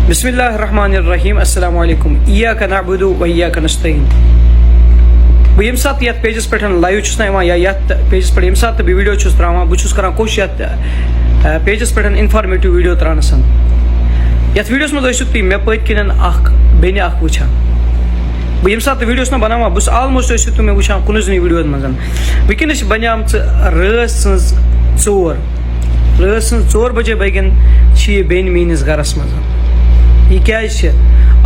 بسم اللہ الرحمن الرحیم السلام علیکم ایاک نعبد و ایاک نستعین بہ یم سات یت پیجس پہ لائیو چھس نا یا یت پیجس پہ یم سات بہ ویڈیو چھس تراوان بہ چھس کران کوشش یت پیجس پہ انفارمیٹو ویڈیو ترانس یت ویڈیوس مز ٲسِو تُہۍ مےٚ پٔتۍ کِنٮ۪ن اکھ بیٚنہِ اکھ وٕچھان بہٕ ییٚمہِ ساتہٕ ویڈیوس نا بناوان بہٕ چھُس آلموسٹ ٲسِو تُہۍ مےٚ وٕچھان کُنُے زٔنی ویڈیوَن منٛز وٕنکیٚنس چھِ بنیامژٕ رٲژ سٕنٛز 4 رٲژ سٕنٛز 4 بجے بٲگٮ۪ن چھِ یہِ بیٚنہِ میٲنِس گرس منٛز یہ کیازِ چھِ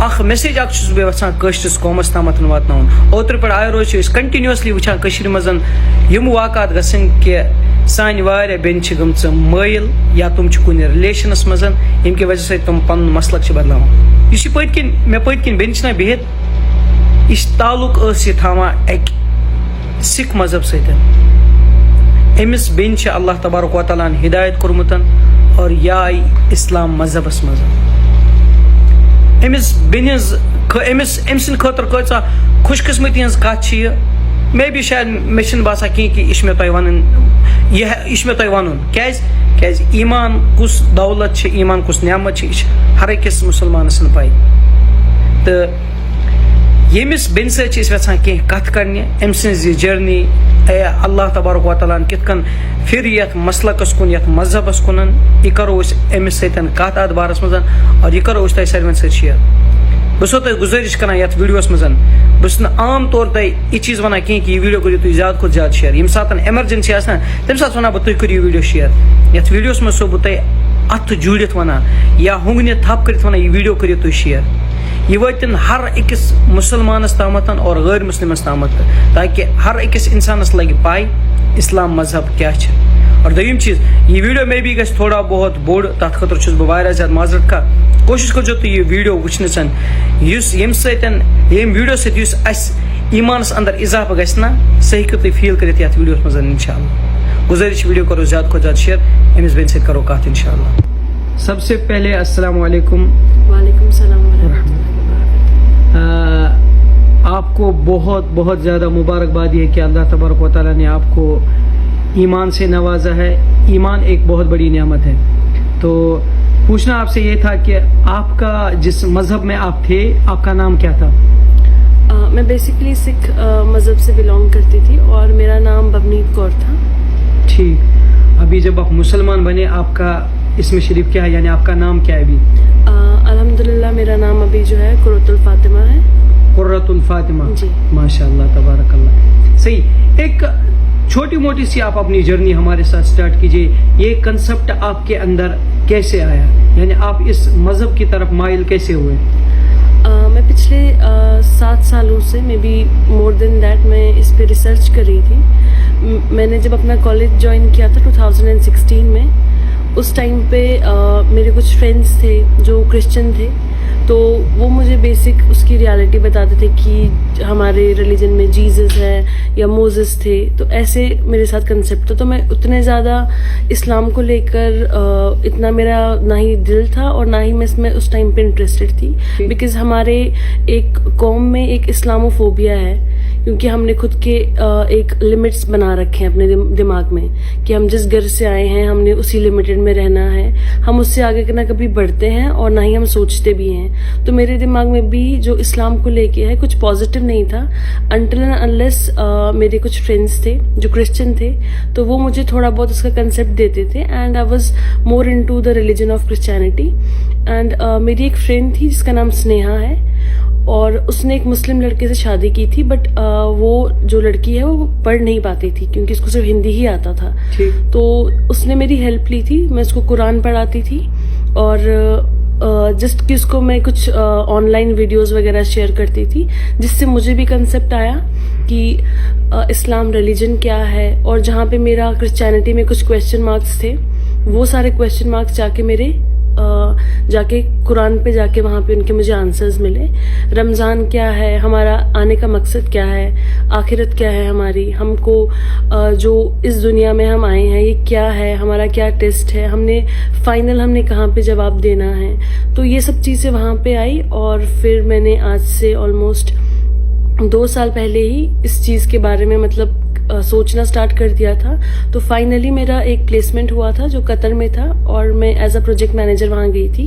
اکھ میسیج اکھ چھُس بہٕ یژھان کٲشرِس قومس تامتھ واتناوُن اوترٕ پٮ۪ٹھ آے روز چھِ أسۍ کنٹِنیوسلی وٕچھان کٔشیٖرِ منٛز یِم واقعات گژھٕنۍ کہِ سانہِ واریاہ بیٚنہِ چھِ گٔمژٕ مٲیِل یا تِم چھِ کُنہِ رِلیشنس منٛز ییٚمہِ کہِ وجہ سۭتۍ تِم پنُن مسلک چھِ بدلاوان یُس یہِ پٔتۍ کِنۍ مےٚ پٔتۍ کِنۍ بیٚنہِ چھِنہ بِہِتھ یہِ چھِ تعلُق ٲس یہِ تھاوان اَکہِ سِکھ مذہب سۭتۍ أمِس بیٚنہِ چھِ اللہ تبارک و تعالیٰ ہن ہدایت کوٚرمُت اور یہِ آیہِ اِسلام مذہبس منٛز أمِس بیٚنہِ ہٕنٛز أمۍ سٕنٛدِ خٲطرٕ کۭژاہ خوش قسمتی ہٕنٛز کتھ چھِ یہِ مے بی شاید مےٚ چھِنہٕ باسان کینٛہہ کہِ یہِ چھِ مےٚ تۄہہِ وَنُن یہِ چھِ مےٚ تۄہہِ وَنُن کیازِ ایٖمان کُس دولت چھِ ایٖمان کُس نعمت چھِ یہِ چھِ ہر أکِس مُسلمانس پاے تہٕ ییٚمِس بیٚنہِ سۭتۍ چھِ أسۍ یژھان کینٛہہ کتھ کرنہِ أمۍ سٕنٛز یہِ جٔرنی اللہ تبارک و تعالیٰ ہن کِتھ کٔنۍ پھِر یتھ مسلکس کُن یتھ مذہبس کُن یہِ کرو أسۍ أمِس سۭتۍ کتھ اتھ بارس منٛز اور یہِ کرو أسۍ تۄہہِ ساروین سۭتۍ شیر بہٕ چھُسو تۄہہِ گُزٲرِش کران یتھ ویڈیوس منٛز بہٕ چھُس نہٕ عام طور تۄہہِ یہِ چیٖز ونان کینٛہہ کہِ یہِ ویڈیو کٔرِو تُہۍ زیادٕ کھۄتہٕ زیادٕ شیر ییٚمہِ ساتہٕ ایمرجنسی آسہِ نا تمہِ ساتہٕ ونان بہٕ تُہۍ کٔرِو یہِ ویڈیو شیر یتھ ویڈیوس منٛز چھُسو بہٕ تۄہہِ اتھٕ جوٗڑِتھ ونان یا ہُنٛگنہِ تھپھ کٔرِتھ ونان یہِ ویڈیو کٔرِو تُہۍ شیر یہ واتن ہر أکِس مُسلمانس تامتھ اور غٲر مُسلمس تامتھ تاکہ ہر أکِس انسانس لگہِ پاے اسلام مذہب کیا چھِ اور دوٚیِم چیٖز یہ ویڈیو مے بی گژھِ تھوڑا بہت بوٚڑ تتھ خٲطرٕ چھُس بہٕ واریاہ زیادٕ معذرت کھا کوٗشِش کٔرزیو تُہۍ یہِ ویڈیو وٕچھنٕچ یُس ییٚمہِ سۭتۍ ییٚمہِ ویڈیو سۭتۍ یُس اسہِ ایٖمانس اندر اضافہٕ گژھِ نا سُہ ہیٚکِو تُہۍ فیٖل کٔرِتھ یتھ ویڈیوس منٛز انشاء اللہ گُزٲرِش ویڈیو کرو زیادٕ کھۄتہٕ زیادٕ شیر أمِس بیٚنہِ سۭتۍ کرو کتھ انشاء اللہ سب سے پہلے السلام علیکم وعلیکم السلام ورحمۃ اللہ آپ کو بہت بہت زیادہ مبارکباد ہے کہ اللہ تبارک و تعالیٰ نے آپ کو ایمان سے نوازا ہے ایمان ایک بہت بڑی نعمت ہے تو پوچھنا آپ سے یہ تھا کہ آپ کا جس مذہب میں آپ تھے آپ کا نام کیا تھا؟ میں بیسکلی سکھ مذہب سے بلانگ کرتی تھی اور میرا نام ببنیت کور تھا. ٹھیک ابھی جب آپ مسلمان بنے آپ کا اسم شریف کیا ہے یعنی آپ کا نام کیا ہے ابھی؟ الحمدللہ میرا نام ابھی جو ہے قرۃ الفاطمہ ہے. قرۃ الفاطمہ جی ماشاء اللہ تبارک اللہ. صحیح ایک چھوٹی موٹی سی آپ اپنی جرنی ہمارے ساتھ سٹارٹ کیجیے یہ کنسپٹ آپ کے اندر کیسے آیا یعنی آپ اس مذہب کی طرف مائل کیسے ہوئے؟ میں پچھلے 7 سالوں سے may be more then that میں اس پہ ریسرچ کر رہی تھی. میں نے جب اپنا کالج جوائن کیا تھا 2016 میں اس ٹائم پہ میرے کچھ فرینڈس تھے جو کرسچن تھے تو وہ مجھے بیسک اس کی ریالٹی بتاتے تھے کہ ہمارے ریلیجن میں جیزس ہے یا موزس تھے تو ایسے میرے ساتھ کنسیپٹ تھا. تو میں اتنے زیادہ اسلام کو لے کر اتنا میرا نہ ہی دل تھا اور نہ ہی میں اس ٹائم پہ انٹرسٹڈ تھی بیکاز ہمارے ایک قوم میں ایک اسلاموفوبیا ہے کیونکہ ہم نے خود کے ایک لمٹس بنا رکھے ہیں اپنے دماغ میں کہ ہم جس گھر سے آئے ہیں ہم نے اسی لمیٹڈ میں رہنا ہے. ہم اس سے آگے نہ کبھی بڑھتے ہیں اور نہ ہی ہم سوچتے بھی ہیں. تو میرے دماغ میں بھی جو اسلام کو لے کے ہے کچھ پازیٹیو نہیں تھا انٹل اینڈ انلیس میرے کچھ فرینڈس تھے جو کرسچن تھے تو وہ مجھے تھوڑا بہت اس کا کنسیپٹ دیتے تھے and I was more into the religion of Christianity. And میری ایک فرینڈ تھی جس کا نام سنیہا ہے اور اس نے ایک مسلم لڑکے سے شادی کی تھی بٹ وہ جو لڑکی ہے وہ پڑھ نہیں پاتی تھی کیونکہ اس کو صرف ہندی ہی آتا تھا. تو اس نے میری ہیلپ لی تھی میں اس کو قرآن پڑھاتی تھی اور جسٹ کہ اس کو میں کچھ آن لائن ویڈیوز وغیرہ شیئر کرتی تھی جس سے مجھے بھی کنسیپٹ آیا کہ اسلام ریلیجن کیا ہے. اور جہاں پہ میرا کرسچینٹی میں کچھ کویشچن مارکس تھے وہ سارے کویشچن مارکس جا کے قرآن پہ جا کے وہاں پہ ان کے مجھے آنسرز ملے. رمضان کیا ہے ہمارا آنے کا مقصد کیا ہے آخرت کیا ہے ہماری ہم کو جو اس دنیا میں ہم آئے ہیں یہ کیا ہے ہمارا کیا ٹیسٹ ہے ہم نے فائنل ہم نے کہاں پہ جواب دینا ہے. تو یہ سب چیزیں وہاں پہ آئی اور پھر میں نے آج سے آلموسٹ 2 سال پہلے ہی اس چیز کے بارے میں مطلب سوچنا سٹارٹ کر دیا تھا. تو فائنلی میرا ایک پلیسمنٹ ہوا تھا جو قطر میں تھا اور میں ایز اے پروجیکٹ مینیجر وہاں گئی تھی